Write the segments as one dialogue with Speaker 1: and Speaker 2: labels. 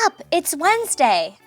Speaker 1: up! It's Wednesday!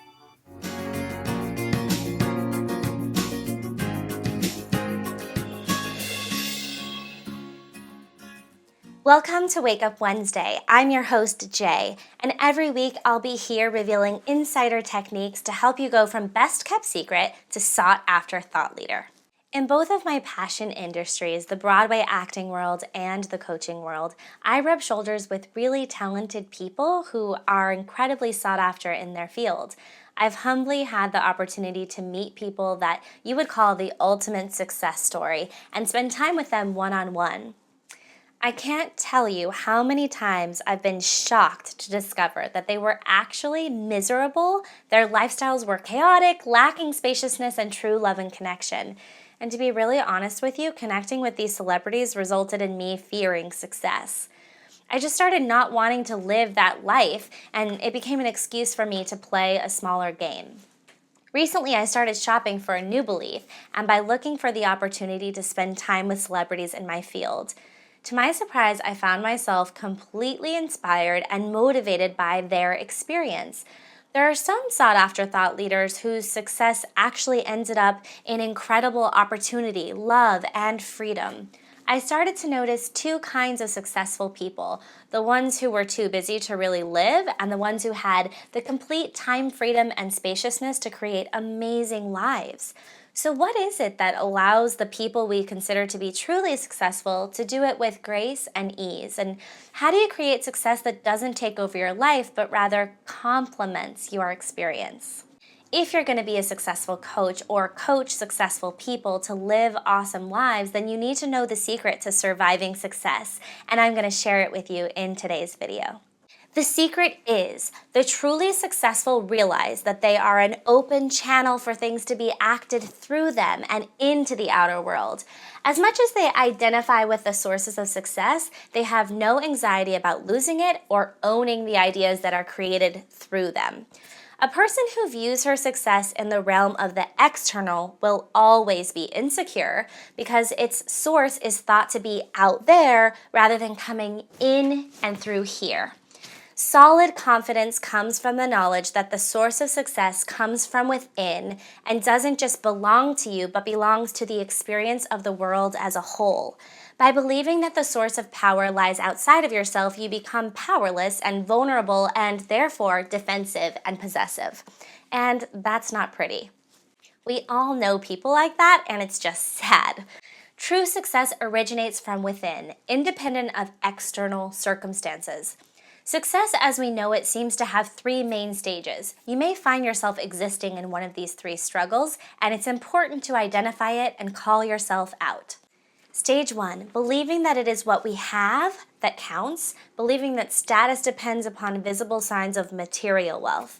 Speaker 1: Welcome to Wake Up Wednesday. I'm your host, Jay, and every week I'll be here revealing insider techniques to help you go from best kept secret to sought after thought leader. In both of my passion industries, the Broadway acting world and the coaching world, I rub shoulders with really talented people who are incredibly sought after in their field. I've humbly had the opportunity to meet people that you would call the ultimate success story and spend time with them one-on-one. I can't tell you how many times I've been shocked to discover that they were actually miserable. Their lifestyles were chaotic, lacking spaciousness and true love and connection. And to be really honest with you, connecting with these celebrities resulted in me fearing success. I just started not wanting to live that life, and it became an excuse for me to play a smaller game. Recently, I started shopping for a new belief, and by looking for the opportunity to spend time with celebrities in my field. To my surprise, I found myself completely inspired and motivated by their experience. There are some sought-after thought leaders whose success actually ended up in incredible opportunity, love, and freedom. I started to notice two kinds of successful people, the ones who were too busy to really live and the ones who had the complete time freedom and spaciousness to create amazing lives. So what is it that allows the people we consider to be truly successful to do it with grace and ease? And how do you create success that doesn't take over your life, but rather complements your experience? If you're going to be a successful coach or coach successful people to live awesome lives, then you need to know the secret to surviving success. And I'm going to share it with you in today's video. The secret is the truly successful realize that they are an open channel for things to be acted through them and into the outer world. As much as they identify with the sources of success, they have no anxiety about losing it or owning the ideas that are created through them. A person who views her success in the realm of the external will always be insecure because its source is thought to be out there rather than coming in and through here. Solid confidence comes from the knowledge that the source of success comes from within and doesn't just belong to you, but belongs to the experience of the world as a whole. By believing that the source of power lies outside of yourself, you become powerless and vulnerable and therefore defensive and possessive. And that's not pretty. We all know people like that, and it's just sad. True success originates from within, independent of external circumstances. Success as we know it seems to have three main stages. You may find yourself existing in one of these three struggles, and it's important to identify it and call yourself out. Stage 1, believing that it is what we have that counts, believing that status depends upon visible signs of material wealth.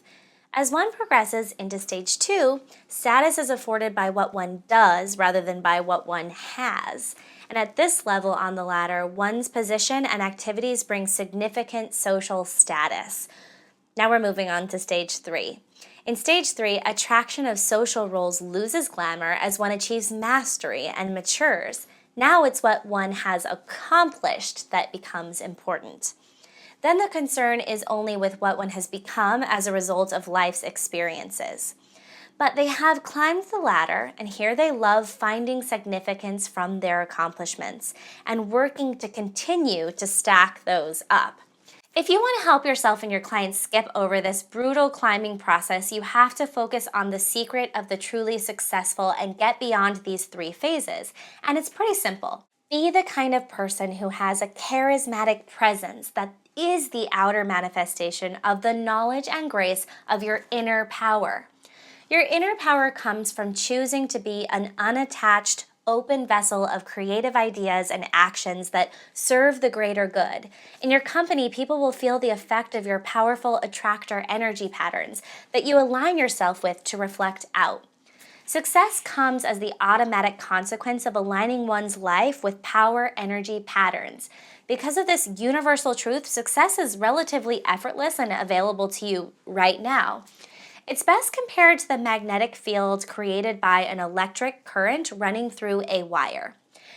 Speaker 1: As one progresses into stage 2, status is afforded by what one does rather than by what one has. And at this level on the ladder, one's position and activities bring significant social status. Now we're moving on to stage 3. In stage 3, attraction of social roles loses glamour as one achieves mastery and matures. Now it's what one has accomplished that becomes important. Then the concern is only with what one has become as a result of life's experiences. But they have climbed the ladder, and here they love finding significance from their accomplishments and working to continue to stack those up. If you want to help yourself and your clients skip over this brutal climbing process, you have to focus on the secret of the truly successful and get beyond these three phases. And it's pretty simple. Be the kind of person who has a charismatic presence that is the outer manifestation of the knowledge and grace of your inner power. Your inner power comes from choosing to be an unattached, open vessel of creative ideas and actions that serve the greater good. In your company, people will feel the effect of your powerful attractor energy patterns that you align yourself with to reflect out. Success comes as the automatic consequence of aligning one's life with power energy patterns. Because of this universal truth, success is relatively effortless and available to you right now. It's best compared to the magnetic field created by an electric current running through a wire.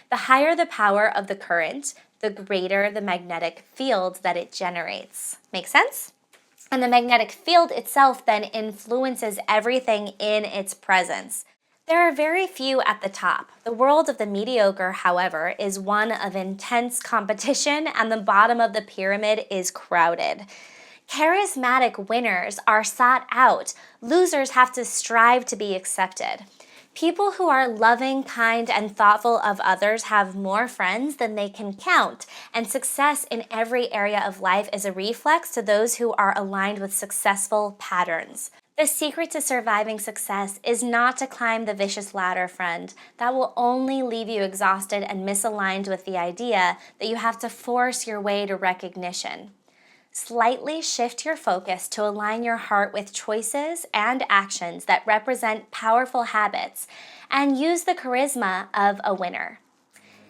Speaker 1: The higher the power of the current, the greater the magnetic field that it generates. Make sense? And the magnetic field itself then influences everything in its presence. There are very few at the top. The world of the mediocre, however, is one of intense competition, and the bottom of the pyramid is crowded. Charismatic winners are sought out. Losers have to strive to be accepted. People who are loving, kind, and thoughtful of others have more friends than they can count, and success in every area of life is a reflex to those who are aligned with successful patterns. The secret to surviving success is not to climb the vicious ladder, friend. That will only leave you exhausted and misaligned with the idea that you have to force your way to recognition. Slightly shift your focus to align your heart with choices and actions that represent powerful habits, and use the charisma of a winner.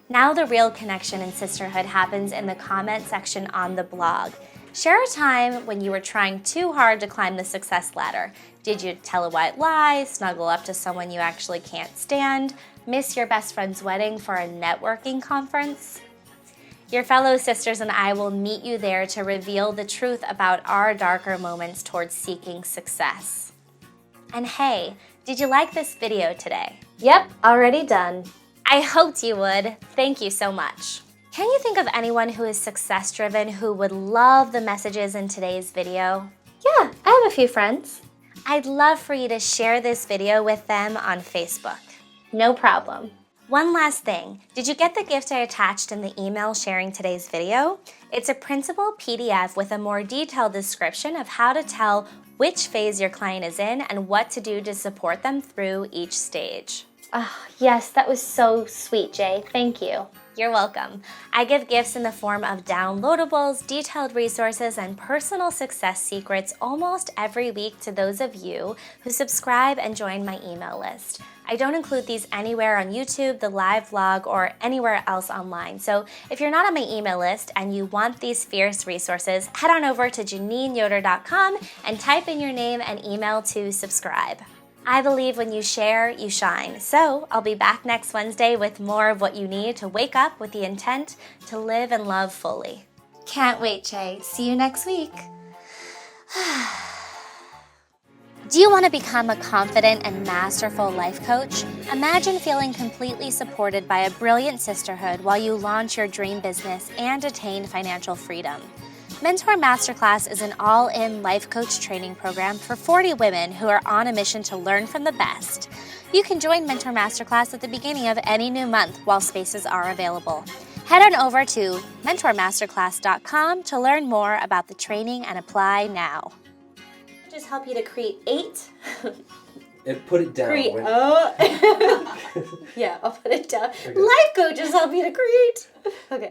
Speaker 1: Now the real connection and sisterhood happens in the comment section on the blog. Share a time when you were trying too hard to climb the success ladder. Did you tell a white lie, snuggle up to someone you actually can't stand, miss your best friend's wedding for a networking conference? Your fellow sisters and I will meet you there to reveal the truth about our darker moments towards seeking success. And hey, did you like this video today?
Speaker 2: Yep, already done.
Speaker 1: I hoped you would. Thank you so much. Can you think of anyone who is success-driven who would love the messages in today's video?
Speaker 2: Yeah, I have a few friends.
Speaker 1: I'd love for you to share this video with them on Facebook.
Speaker 2: No problem.
Speaker 1: One last thing, did you get the gift I attached in the email sharing today's video? It's a printable PDF with a more detailed description of how to tell which phase your client is in and what to do to support them through each stage.
Speaker 2: Oh, yes, that was so sweet, Jay. Thank you.
Speaker 1: You're welcome. I give gifts in the form of downloadables, detailed resources, and personal success secrets almost every week to those of you who subscribe and join my email list. I don't include these anywhere on YouTube, the live vlog, or anywhere else online. So if you're not on my email list and you want these fierce resources, head on over to JeannineYoder.com and type in your name and email to subscribe. I believe when you share, you shine. So I'll be back next Wednesday with more of what you need to wake up with the intent to live and love fully. Can't wait, Jay. See you next week. Do you want to become a confident and masterful life coach? Imagine feeling completely supported by a brilliant sisterhood while you launch your dream business and attain financial freedom. Mentor Masterclass is an all-in life coach training program for 40 women who are on a mission to learn from the best. You can join Mentor Masterclass at the beginning of any new month while spaces are available. Head on over to mentormasterclass.com to learn more about the training and apply now.
Speaker 2: Just help you to create.
Speaker 3: And put it down.
Speaker 2: Yeah, I'll put it down.
Speaker 3: Okay.
Speaker 2: Life coaches help you to create. Okay.